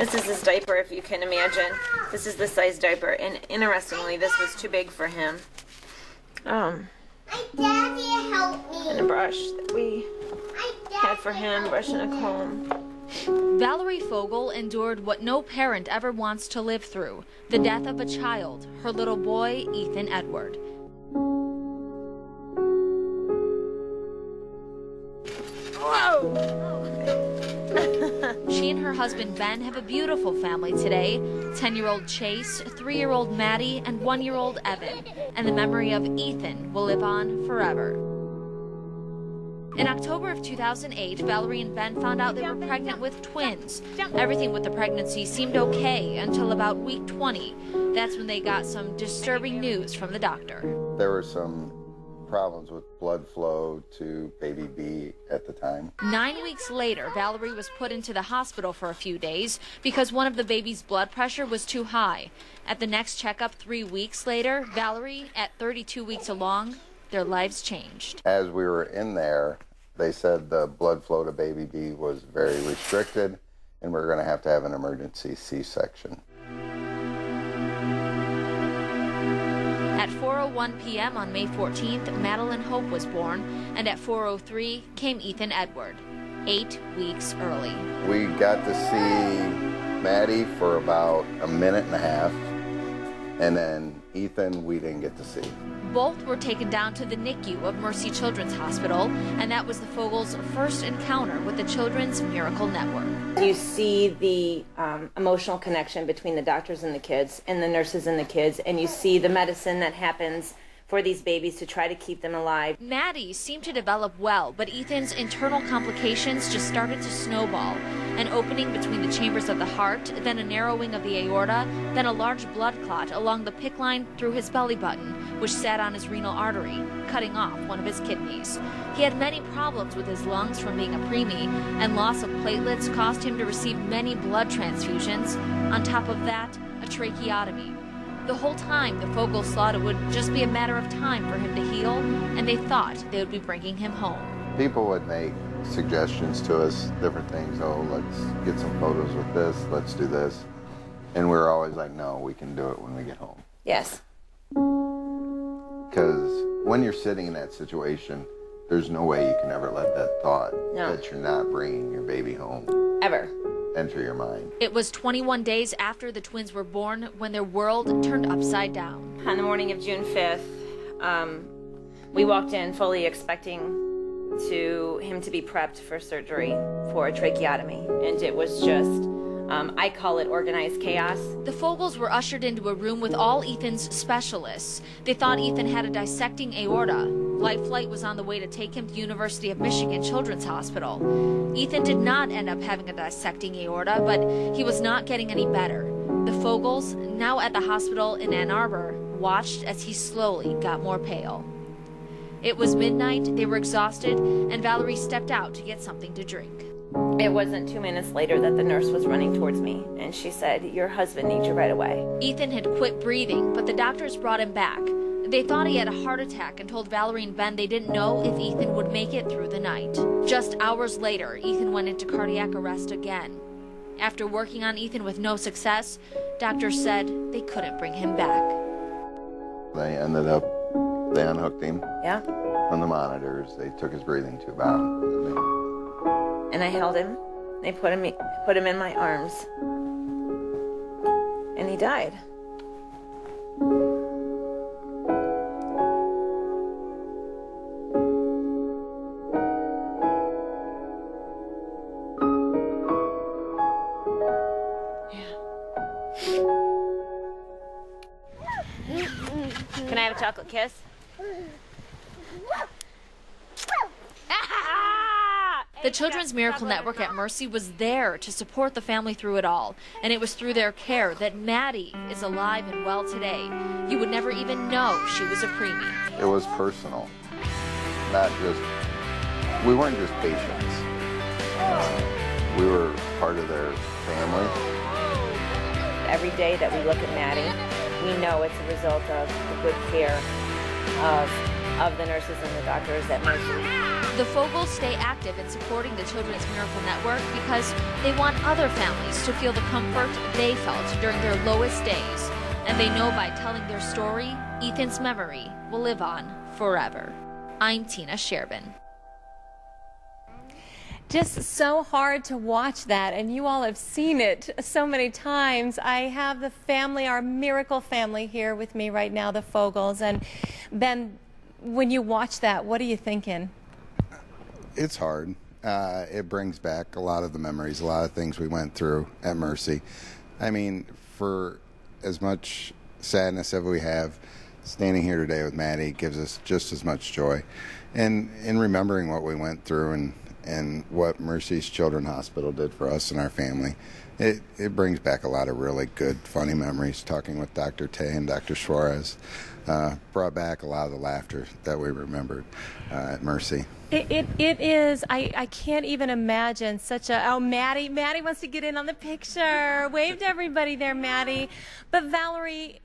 This is his diaper, if you can imagine. This is the size diaper, and interestingly, this was too big for him. My daddy helped me. And a brush that we had for him, brush and a comb. Valerie Fogle endured what no parent ever wants to live through, the death of a child, her little boy, Ethan Edward. Whoa! She and her husband Ben have a beautiful family today. 10-year-old Chase, 3-year-old Maddie, and 1-year-old Evan. And the memory of Ethan will live on forever. In October of 2008, Valerie and Ben found out they were pregnant with twins. Everything with the pregnancy seemed okay until about week 20. That's when they got some disturbing news from the doctor. There were some problems with blood flow to baby B at the time. 9 weeks later, Valerie was put into the hospital for a few days because one of the baby's blood pressure was too high. At the next checkup 3 weeks later, Valerie, at 32 weeks along, their lives changed. As we were in there, they said the blood flow to baby B was very restricted and we're going to have an emergency C-section. At 4:01 p.m. on May 14th, Madeline Hope was born, and at 4:03 came Ethan Edward, 8 weeks early. We got to see Maddie for about a minute and a half, and then Ethan we didn't get to see. Both were taken down to the NICU of Mercy Children's Hospital, and that was the Fogles' first encounter with the Children's Miracle Network. You see the emotional connection between the doctors and the kids, and the nurses and the kids, and you see the medicine that happens for these babies to try to keep them alive. Maddie seemed to develop well, but Ethan's internal complications just started to snowball. An opening between the chambers of the heart, then a narrowing of the aorta, then a large blood clot along the PICC line through his belly button, which sat on his renal artery, cutting off one of his kidneys. He had many problems with his lungs from being a preemie, and loss of platelets caused him to receive many blood transfusions. On top of that, a tracheotomy. The whole time, the Fogles thought it would just be a matter of time for him to heal, and they thought they would be bringing him home. People would make suggestions to us, different things. Oh, let's get some photos with this, let's do this. And we were always like, no, we can do it when we get home. Yes. Because when you're sitting in that situation, there's no way you can ever let that thought that you're not bringing your baby home Ever. enter your mind. It was 21 days after the twins were born when their world turned upside down. On the morning of June 5th, we walked in fully expecting him to be prepped for surgery for a tracheotomy, and it was just, I call it organized chaos. The Fogles were ushered into a room with all Ethan's specialists. They thought Ethan had a dissecting aorta. Life Flight was on the way to take him to University of Michigan Children's Hospital. Ethan did not end up having a dissecting aorta, but he was not getting any better. The Fogles, now at the hospital in Ann Arbor, watched as he slowly got more pale. It was midnight, they were exhausted, and Valerie stepped out to get something to drink. It wasn't 2 minutes later that the nurse was running towards me, and she said, "Your husband needs you right away." Ethan had quit breathing, but the doctors brought him back. They thought he had a heart attack and told Valerie and Ben they didn't know if Ethan would make it through the night. Just hours later, Ethan went into cardiac arrest again. After working on Ethan with no success, doctors said they couldn't bring him back. They unhooked him from the monitors. They took his breathing tube out. And I held him. They put him in my arms. And he died. Can I have a chocolate kiss? The Children's Miracle Network at Mercy was there to support the family through it all, and it was through their care that Maddie is alive and well today. You would never even know she was a preemie. It was personal, we weren't just patients. We were part of their family. Every day that we look at Maddie, we know it's a result of the good care of the nurses and the doctors at Mercy. The Fogles stay active in supporting the Children's Miracle Network because they want other families to feel the comfort they felt during their lowest days. And they know by telling their story, Ethan's memory will live on forever. I'm Tina Sherbin. Just so hard to watch that, and you all have seen it so many times. I have the family, our miracle family, here with me right now, the Fogles. And Ben, when you watch that, what are you thinking? It's hard. It brings back a lot of the memories, a lot of things we went through at Mercy. I mean, for as much sadness as we have, standing here today with Maddie gives us just as much joy. And in remembering what we went through and what Mercy's Children's Hospital did for us and our family, it brings back a lot of really good, funny memories. Talking with Dr. Tay and Dr. Suarez brought back a lot of the laughter that we remembered at Mercy. It is. I can't even imagine such a... Oh, Maddie wants to get in on the picture. Wave to everybody there, Maddie. But Valerie,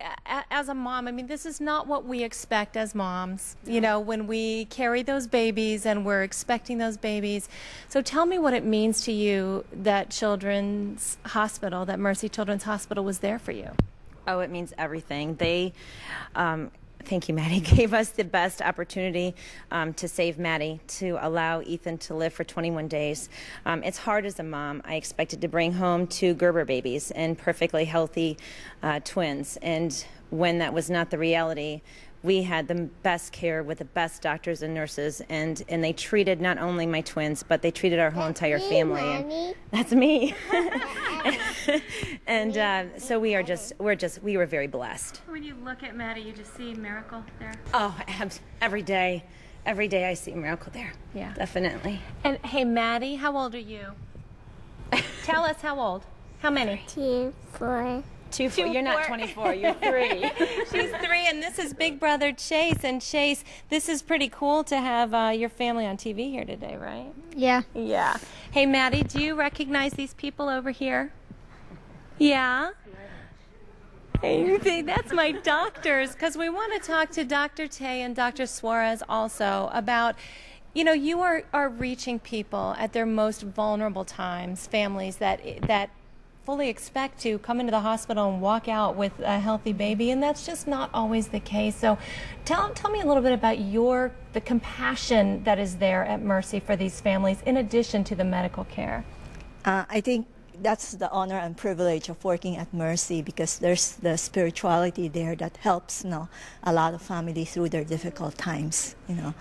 as a mom, I mean, this is not what we expect as moms, you know, when we carry those babies and we're expecting those babies. So tell me what it means to you that Children's Hospital, that Mercy Children's Hospital was there for you. Oh, it means everything. They, thank you, Maddie, gave us the best opportunity to save Maddie, to allow Ethan to live for 21 days. It's hard as a mom. I expected to bring home 2 Gerber babies and perfectly healthy twins. And when that was not the reality, we had the best care with the best doctors and nurses, and they treated not only my twins, but they treated our whole entire family. And that's me. And so we were very blessed. When you look at Maddie, you just see a miracle there. Oh, every day I see a miracle there. Yeah, definitely. And hey, Maddie, how old are you? Tell us how old. How many? 2, 4. 2, 4. You're not 24. You're 3. She's 3, and this is big brother Chase. And Chase, this is pretty cool to have your family on TV here today, right? Yeah. Yeah. Hey, Maddie, do you recognize these people over here? Yeah? Hey, that's my doctors, because we want to talk to Dr. Tay and Dr. Suarez also about, you know, you are reaching people at their most vulnerable times, families that fully expect to come into the hospital and walk out with a healthy baby, and that's just not always the case. So tell me a little bit about the compassion that is there at Mercy for these families in addition to the medical care. I think that's the honor and privilege of working at Mercy, because there's the spirituality there that helps, you know, a lot of families through their difficult times, you know.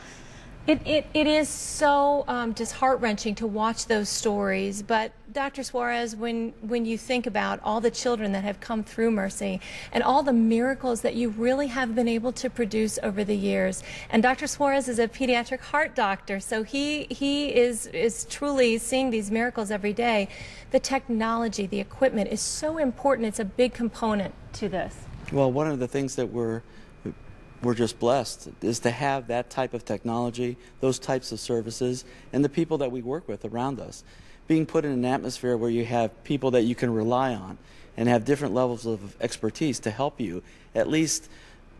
It is so just heart-wrenching to watch those stories. But Dr. Suarez, when you think about all the children that have come through Mercy and all the miracles that you really have been able to produce over the years, and Dr. Suarez is a pediatric heart doctor, so he is truly seeing these miracles every day. The technology, the equipment is so important. It's a big component to this. Well, one of the things that we're just blessed is to have that type of technology, those types of services, and the people that we work with around us. Being put in an atmosphere where you have people that you can rely on and have different levels of expertise to help you at least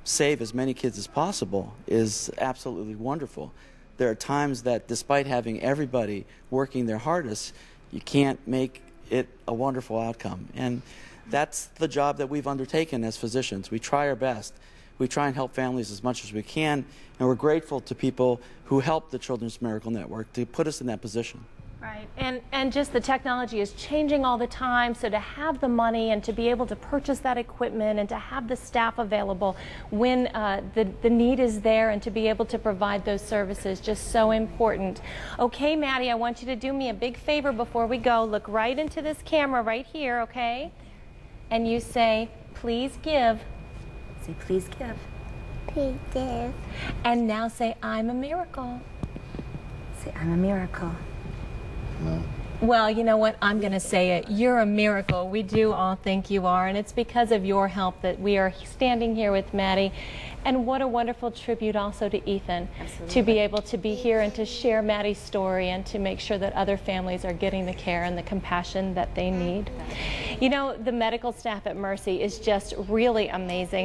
save as many kids as possible is absolutely wonderful. There are times that despite having everybody working their hardest, you can't make it a wonderful outcome. And that's the job that we've undertaken as physicians. We try our best. We try and help families as much as we can, and we're grateful to people who help the Children's Miracle Network to put us in that position. Right, and just the technology is changing all the time, so to have the money and to be able to purchase that equipment and to have the staff available when the need is there and to be able to provide those services, just so important. Okay, Maddie, I want you to do me a big favor before we go. Look right into this camera right here, okay? And you say, please give. Say, please give. Please give. And now say, I'm a miracle. Say, I'm a miracle. No. Well, you know what? I'm going to say it. You're a miracle. We do all think you are, and it's because of your help that we are standing here with Maddie. And what a wonderful tribute also to Ethan. Absolutely. To be able to be here and to share Maddie's story and to make sure that other families are getting the care and the compassion that they need. You know, the medical staff at Mercy is just really amazing.